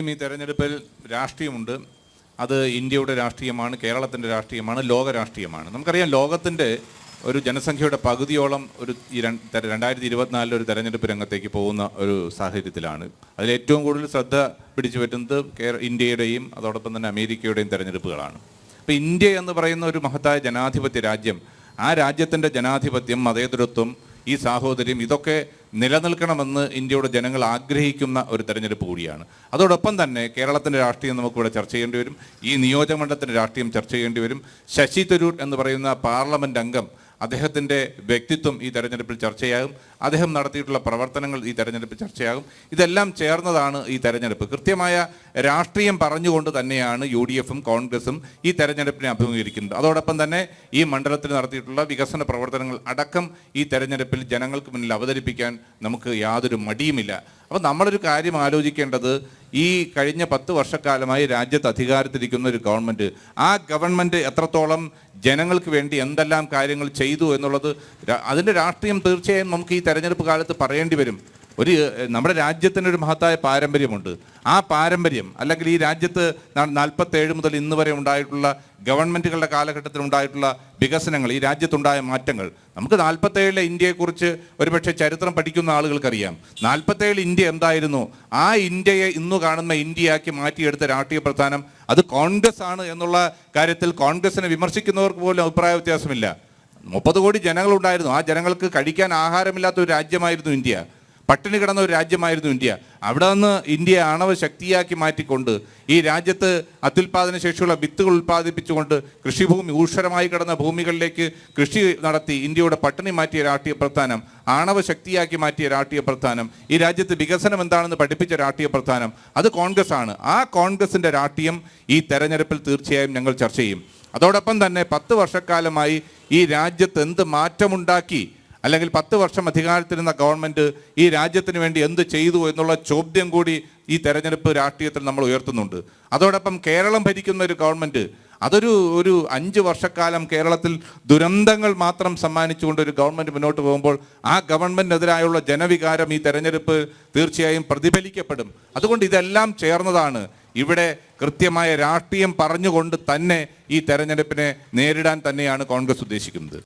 ഈ തെരഞ്ഞെടുപ്പിൽ രാഷ്ട്രീയമുണ്ട്. അത് ഇന്ത്യയുടെ രാഷ്ട്രീയമാണ്, കേരളത്തിൻ്റെ രാഷ്ട്രീയമാണ്, ലോക രാഷ്ട്രീയമാണ്. നമുക്കറിയാം, ലോകത്തിൻ്റെ ഒരു ജനസംഖ്യയുടെ പകുതിയോളം ഒരു 2024 ഒരു തെരഞ്ഞെടുപ്പ് രംഗത്തേക്ക് പോകുന്ന ഒരു സാഹചര്യത്തിലാണ്. അതിലേറ്റവും കൂടുതൽ ശ്രദ്ധ പിടിച്ചു പറ്റുന്നത് ഇന്ത്യയുടെയും അതോടൊപ്പം തന്നെ അമേരിക്കയുടെയും തെരഞ്ഞെടുപ്പുകളാണ്. അപ്പോൾ ഇന്ത്യ എന്ന് പറയുന്ന ഒരു മഹത്തായ ജനാധിപത്യ രാജ്യം, ആ രാജ്യത്തിൻ്റെ ജനാധിപത്യം, മതേതരത്വം, ഈ സാഹോദര്യം, ഇതൊക്കെ നിലനിൽക്കണമെന്ന് ഇന്ത്യയുടെ ജനങ്ങൾ ആഗ്രഹിക്കുന്ന ഒരു തെരഞ്ഞെടുപ്പ് കൂടിയാണ്. അതോടൊപ്പം തന്നെ കേരളത്തിൻ്റെ രാഷ്ട്രീയം നമുക്കിവിടെ ചർച്ച ചെയ്യേണ്ടി വരും. ഈ നിയോജകമണ്ഡലത്തിൻ്റെ രാഷ്ട്രീയം ചർച്ച ചെയ്യേണ്ടി വരും. ശശി തരൂർ എന്ന് പറയുന്ന പാർലമെൻറ്റ് അംഗം, അദ്ദേഹത്തിൻ്റെ വ്യക്തിത്വം ഈ തെരഞ്ഞെടുപ്പിൽ ചർച്ചയാകും. അദ്ദേഹം നടത്തിയിട്ടുള്ള പ്രവർത്തനങ്ങൾ ഈ തെരഞ്ഞെടുപ്പിൽ ചർച്ചയാകും. ഇതെല്ലാം ചേർന്നതാണ് ഈ തെരഞ്ഞെടുപ്പ്. കൃത്യമായ രാഷ്ട്രീയം പറഞ്ഞുകൊണ്ട് തന്നെയാണ് UDFും കോൺഗ്രസും ഈ തെരഞ്ഞെടുപ്പിനെ അഭിമുഖീകരിക്കുന്നത്. അതോടൊപ്പം തന്നെ ഈ മണ്ഡലത്തിൽ നടത്തിയിട്ടുള്ള വികസന പ്രവർത്തനങ്ങൾ അടക്കം ഈ തെരഞ്ഞെടുപ്പിൽ ജനങ്ങൾക്ക് മുന്നിൽ അവതരിപ്പിക്കാൻ നമുക്ക് യാതൊരു മടിയുമില്ല. അപ്പോൾ നമ്മളൊരു കാര്യം ആലോചിക്കേണ്ടത്, ഈ കഴിഞ്ഞ 10 വർഷക്കാലമായി രാജ്യത്ത് അധികാരത്തിലിരിക്കുന്ന ഒരു ഗവൺമെൻറ്, ആ ഗവൺമെൻറ് എത്രത്തോളം ജനങ്ങൾക്ക് വേണ്ടി എന്തെല്ലാം കാര്യങ്ങൾ ചെയ്തു എന്നുള്ളത്, അതിൻ്റെ രാഷ്ട്രീയം തീർച്ചയായും നമുക്ക് ഈ തെരഞ്ഞെടുപ്പ് കാലത്ത് പറയേണ്ടി വരും. നമ്മുടെ രാജ്യത്തിനൊരു മഹത്തായ പാരമ്പര്യമുണ്ട്. ആ പാരമ്പര്യം, അല്ലെങ്കിൽ ഈ രാജ്യത്ത് 47 മുതൽ ഇന്ന് വരെ ഉണ്ടായിട്ടുള്ള ഗവൺമെൻറ്റുകളുടെ കാലഘട്ടത്തിൽ ഉണ്ടായിട്ടുള്ള വികസനങ്ങൾ, ഈ രാജ്യത്തുണ്ടായ മാറ്റങ്ങൾ, നമുക്ക് 47 ഇന്ത്യയെക്കുറിച്ച് ഒരുപക്ഷെ ചരിത്രം പഠിക്കുന്ന ആളുകൾക്കറിയാം. 47 ഇന്ത്യ എന്തായിരുന്നു, ആ ഇന്ത്യയെ ഇന്നു കാണുന്ന ഇന്ത്യയാക്കി മാറ്റിയെടുത്ത രാഷ്ട്രീയ പ്രസ്ഥാനം അത് കോൺഗ്രസ് ആണ് എന്നുള്ള കാര്യത്തിൽ കോൺഗ്രസിനെ വിമർശിക്കുന്നവർക്ക് പോലും അഭിപ്രായ വ്യത്യാസമില്ല. 30 കോടി ജനങ്ങളുണ്ടായിരുന്നു. ആ ജനങ്ങൾക്ക് കഴിക്കാൻ ആഹാരമില്ലാത്ത ഒരു രാജ്യമായിരുന്നു ഇന്ത്യ. പട്ടിണി കിടന്ന ഒരു രാജ്യമായിരുന്നു ഇന്ത്യ. അവിടെ നിന്ന് ഇന്ത്യയെ ആണവ ശക്തിയാക്കി മാറ്റിക്കൊണ്ട്, ഈ രാജ്യത്ത് അത്യുൽപാദന ശേഷിയുള്ള വിത്തുകൾ ഉൽപ്പാദിപ്പിച്ചുകൊണ്ട്, കൃഷിഭൂമി, ഊഷരമായി കിടന്ന ഭൂമികളിലേക്ക് കൃഷി നടത്തി ഇന്ത്യയുടെ പട്ടിണി മാറ്റിയ രാഷ്ട്രീയ പ്രസ്ഥാനം, ആണവ ശക്തിയാക്കി മാറ്റിയ രാഷ്ട്രീയ പ്രസ്ഥാനം, ഈ രാജ്യത്ത് വികസനം എന്താണെന്ന് പഠിപ്പിച്ച രാഷ്ട്രീയ പ്രസ്ഥാനം, അത് കോൺഗ്രസ് ആണ്. ആ കോൺഗ്രസിൻ്റെ രാഷ്ട്രീയം ഈ തെരഞ്ഞെടുപ്പിൽ തീർച്ചയായും ഞങ്ങൾ ചർച്ച ചെയ്യും. അതോടൊപ്പം തന്നെ 10 വർഷക്കാലമായി ഈ രാജ്യത്ത് എന്ത് മാറ്റമുണ്ടാക്കി, അല്ലെങ്കിൽ 10 വർഷം അധികാരത്തിലിരുന്ന ഗവൺമെൻറ് ഈ രാജ്യത്തിന് വേണ്ടി എന്ത് ചെയ്തു എന്നുള്ള ചോദ്യം കൂടി ഈ തെരഞ്ഞെടുപ്പ് രാഷ്ട്രീയത്തിൽ നമ്മൾ ഉയർത്തുന്നുണ്ട്. അതോടൊപ്പം കേരളം ഭരിക്കുന്ന ഒരു ഗവൺമെൻറ്, ഒരു 5 വർഷക്കാലം കേരളത്തിൽ ദുരന്തങ്ങൾ മാത്രം സമ്മാനിച്ചുകൊണ്ട് ഒരു ഗവൺമെൻറ് മുന്നോട്ട് പോകുമ്പോൾ, ആ ഗവൺമെൻറ്റിനെതിരായുള്ള ജനവികാരം ഈ തെരഞ്ഞെടുപ്പ് തീർച്ചയായും പ്രതിഫലിക്കപ്പെടും. അതുകൊണ്ട് ഇതെല്ലാം ചേർന്നതാണ് ഇവിടെ കൃത്യമായ രാഷ്ട്രീയം പറഞ്ഞുകൊണ്ട് തന്നെ ഈ തെരഞ്ഞെടുപ്പിനെ നേരിടാൻ തന്നെയാണ് കോൺഗ്രസ് ഉദ്ദേശിക്കുന്നത്.